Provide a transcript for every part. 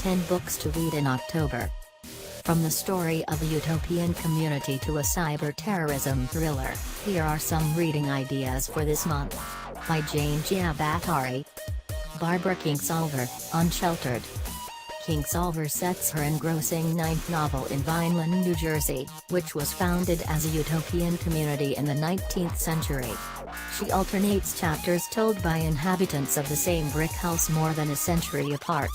10 books to read in October. From the story of a utopian community to a cyber-terrorism thriller, here are some reading ideas for this month. By Jane Giabattari. Barbra Kingsolver, Unsheltered. Kingsolver sets her engrossing ninth novel in Vineland, New Jersey, which was founded as a utopian community in the 19th century. She alternates chapters told by inhabitants of the same brick house more than a century apart.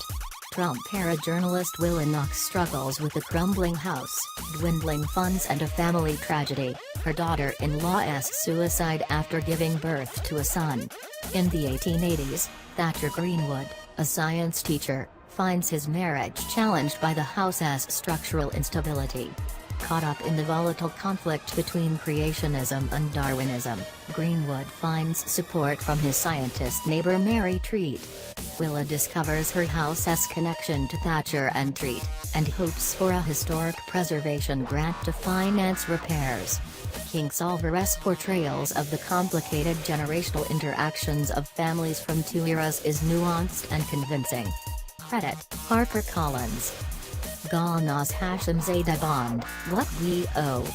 Trump-era journalist Willa Knox struggles with a crumbling house, dwindling funds and a family tragedy. Her daughter-in-law's suicide after giving birth to a son. In the 1880s, Thatcher Greenwood, a science teacher, finds his marriage challenged by the house's structural instability. Caught up in the volatile conflict between creationism and Darwinism, Greenwood finds support from his scientist neighbor Mary Treat. Willa discovers her house's connection to Thatcher and Treat, and hopes for a historic preservation grant to finance repairs. Kingsolver's portrayals of the complicated generational interactions of families from two eras is nuanced and convincing. Credit, HarperCollins. Ghana's Hashemzada Bond, What We Owe.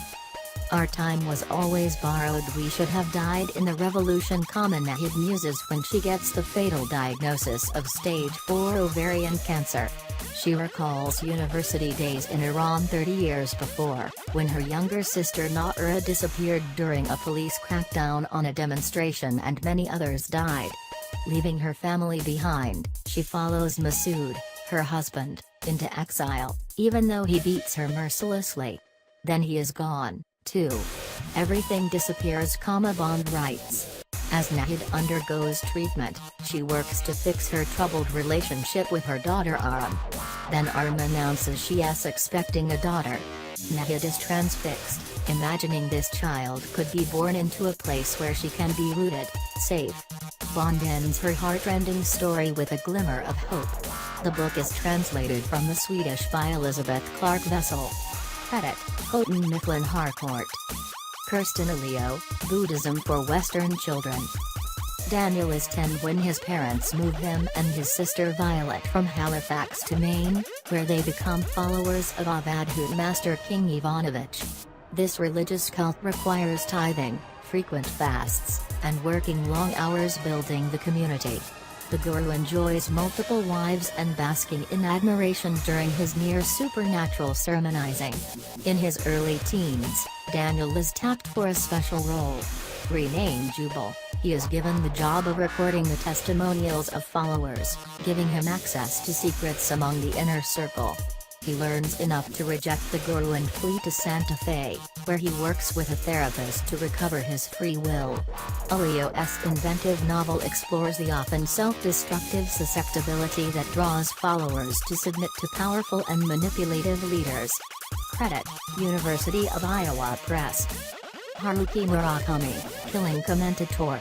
Our time was always borrowed. We should have died in the revolution. Nahid muses when she gets the fatal diagnosis of stage 4 ovarian cancer. She recalls university days in Iran 30 years before, when her younger sister Naura disappeared during a police crackdown on a demonstration and many others died. Leaving her family behind, she follows Masood, her husband, into exile, even though he beats her mercilessly. Then he is gone, too. Everything disappears. Bond writes. As Nahid undergoes treatment, she works to fix her troubled relationship with her daughter Aram. Then Aram announces she is expecting a daughter. Nahid is transfixed, imagining this child could be born into a place where she can be rooted, safe. Bond ends her heartrending story with a glimmer of hope. The book is translated from the Swedish by Elizabeth Clark Vessel. Credit, Houghton Mifflin Harcourt. Kirsten Aleo, Buddhism for Western Children. Daniel is 10 when his parents move him and his sister Violet from Halifax to Maine, where they become followers of Avadhut Master King Ivanovich. This religious cult requires tithing, frequent fasts, and working long hours building the community. The guru enjoys multiple wives and basking in admiration during his near-supernatural sermonizing. In his early teens, Daniel is tapped for a special role. Renamed Jubal, he is given the job of recording the testimonials of followers, giving him access to secrets among the inner circle. He learns enough to reject the guru and flee to Santa Fe, where he works with a therapist to recover his free will. Aleo's inventive novel explores the often self-destructive susceptibility that draws followers to submit to powerful and manipulative leaders. Credit, University of Iowa Press. Haruki Murakami, Killing Commentator.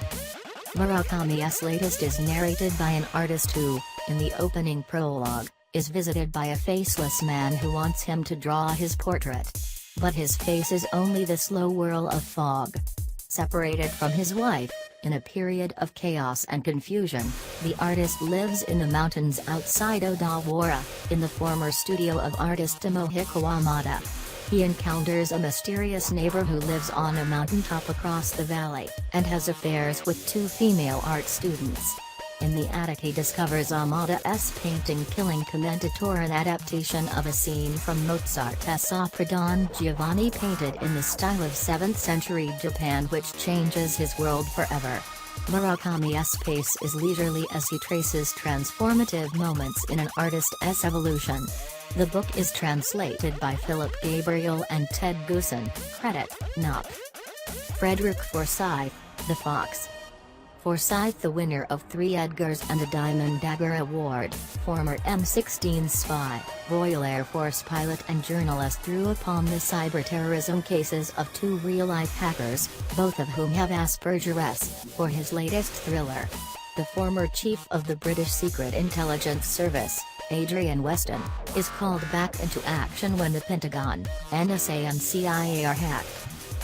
Murakami's latest is narrated by an artist who, in the opening prologue, is visited by a faceless man who wants him to draw his portrait. But his face is only the slow whirl of fog. Separated from his wife, in a period of chaos and confusion, the artist lives in the mountains outside Odawara, in the former studio of artist Tomohiko Amada. He encounters a mysterious neighbor who lives on a mountaintop across the valley, and has affairs with two female art students. In the attic he discovers Amada's painting Killing Commentator, an adaptation of a scene from Mozart's opera Don Giovanni painted in the style of 7th century Japan, which changes his world forever. Murakami's pace is leisurely as he traces transformative moments in an artist's evolution. The book is translated by Philip Gabriel and Ted Goosen. Credit, Knopf. Frederick Forsyth, The Fox. Forsyth, the winner of 3 Edgars and a Diamond Dagger Award, former M16 spy, Royal Air Force pilot and journalist, drew upon the cyber-terrorism cases of 2 real-life hackers, both of whom have Asperger's, for his latest thriller. The former chief of the British Secret Intelligence Service, Adrian Weston, is called back into action when the Pentagon, NSA and CIA are hacked.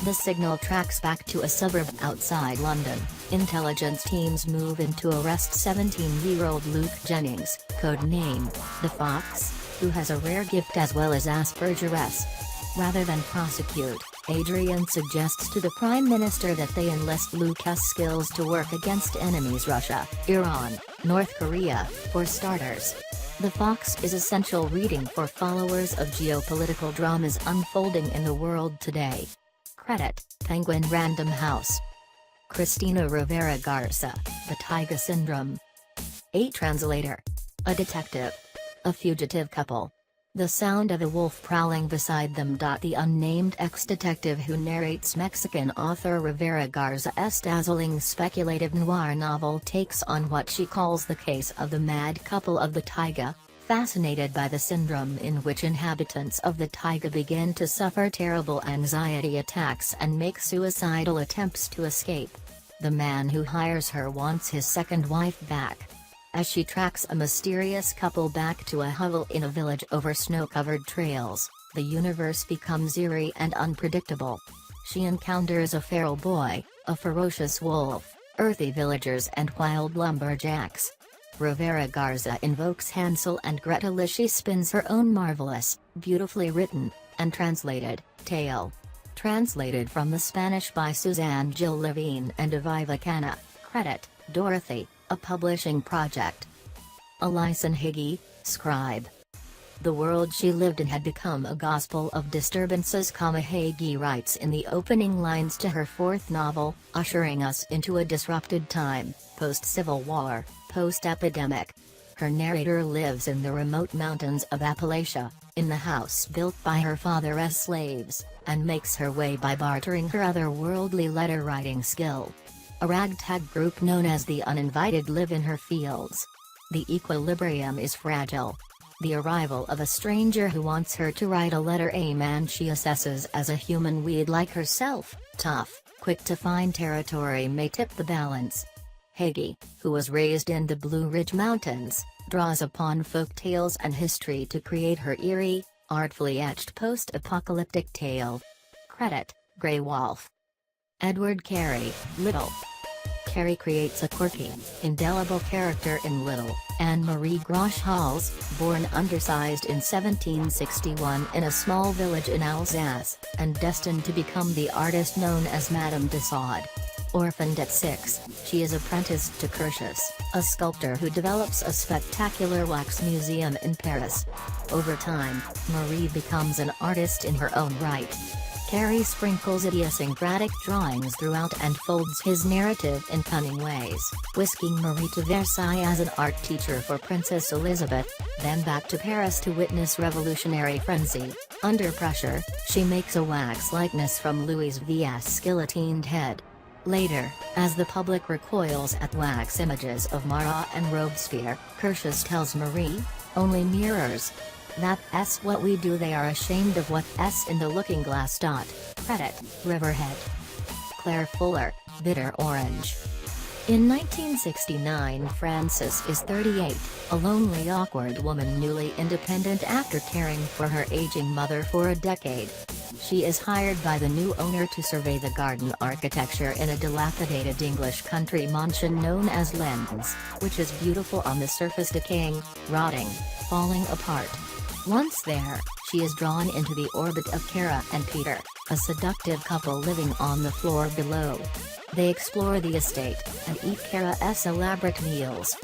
The signal tracks back to a suburb outside London. Intelligence teams move in to arrest 17-year-old Luke Jennings, codenamed The Fox, who has a rare gift as well as Asperger's. Rather than prosecute, Adrian suggests to the Prime Minister that they enlist Lucas' skills to work against enemies Russia, Iran, North Korea, for starters. The Fox is essential reading for followers of geopolitical dramas unfolding in the world today. Credit, Penguin Random House. Cristina Rivera Garza, The Taiga Syndrome. A translator. A detective. A fugitive couple. The sound of a wolf prowling beside them. The unnamed ex-detective who narrates Mexican author Rivera Garza's dazzling speculative noir novel takes on what she calls the case of the mad couple of the taiga, fascinated by the syndrome in which inhabitants of the taiga begin to suffer terrible anxiety attacks and make suicidal attempts to escape. The man who hires her wants his second wife back. As she tracks a mysterious couple back to a hovel in a village over snow-covered trails, the universe becomes eerie and unpredictable. She encounters a feral boy, a ferocious wolf, earthy villagers and wild lumberjacks. Rivera Garza invokes Hansel and Gretel as she spins her own marvelous, beautifully written, and translated, tale. Translated from the Spanish by Suzanne Gil Levine and Aviva Cana, credit, Dorothy, a publishing project. Alison Higgy, scribe. The world she lived in had become a gospel of disturbances, Higgy writes in the opening lines to her fourth novel, ushering us into a disrupted time, post-Civil War, post-epidemic. Her narrator lives in the remote mountains of Appalachia, in the house built by her father's slaves, and makes her way by bartering her otherworldly letter-writing skill. A ragtag group known as the Uninvited live in her fields. The equilibrium is fragile. The arrival of a stranger who wants her to write a letter, a man she assesses as a human weed like herself, tough, quick to find territory, may tip the balance. Higgy, who was raised in the Blue Ridge Mountains, draws upon folk tales and history to create her eerie, artfully etched post-apocalyptic tale. Credit, Grey Wolf. Edward Carey, Little. Carey creates a quirky, indelible character in Little, Anne-Marie Grosch-Hals, born undersized in 1761 in a small village in Alsace, and destined to become the artist known as Madame de Sade. Orphaned at 6, she is apprenticed to Kris, a sculptor who develops a spectacular wax museum in Paris. Over time, Marie becomes an artist in her own right. Carey sprinkles idiosyncratic drawings throughout and folds his narrative in cunning ways, whisking Marie to Versailles as an art teacher for Princess Elizabeth, then back to Paris to witness revolutionary frenzy. Under pressure, she makes a wax likeness from Louis V's guillotined head. Later, as the public recoils at wax images of Marat and Robespierre, Kris tells Marie, "Only mirrors. That's what we do." They are ashamed of what's in the looking glass. Credit, Riverhead. Claire Fuller, Bitter Orange. In 1969, Frances is 38, a lonely, awkward woman newly independent after caring for her aging mother for a decade. She is hired by the new owner to survey the garden architecture in a dilapidated English country mansion known as Lens, which is beautiful on the surface, decaying, rotting, falling apart. Once there, she is drawn into the orbit of Kara and Peter, a seductive couple living on the floor below. They explore the estate, and eat Kara's elaborate meals.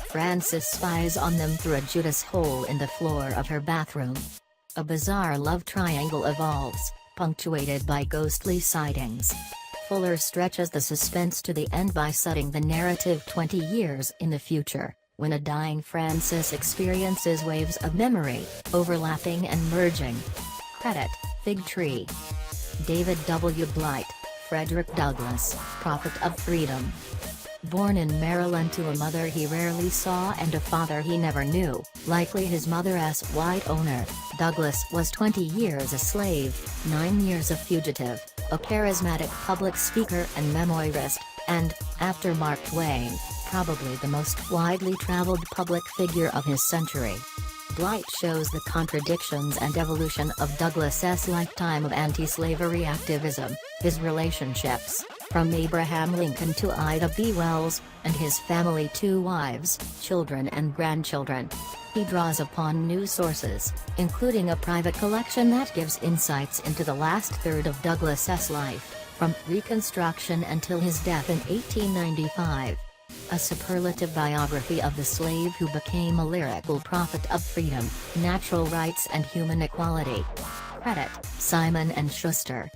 Frances spies on them through a Judas hole in the floor of her bathroom. A bizarre love triangle evolves, punctuated by ghostly sightings. Fuller stretches the suspense to the end by setting the narrative 20 years in the future, when a dying Frances experiences waves of memory, overlapping and merging. Credit, Fig Tree. David W. Blight, Frederick Douglass, Prophet of Freedom. Born in Maryland to a mother he rarely saw and a father he never knew, likely his mother's white owner, Douglass was 20 years a slave, 9 years a fugitive, a charismatic public speaker and memoirist, and, after Mark Twain, probably the most widely traveled public figure of his century. Blight shows the contradictions and evolution of Douglass's lifetime of anti-slavery activism, his relationships, from Abraham Lincoln to Ida B. Wells, and his family 2 wives, children and grandchildren. He draws upon new sources, including a private collection that gives insights into the last third of Douglas S. life, from Reconstruction until his death in 1895. A superlative biography of the slave who became a lyrical prophet of freedom, natural rights and human equality. Credit, Simon & Schuster.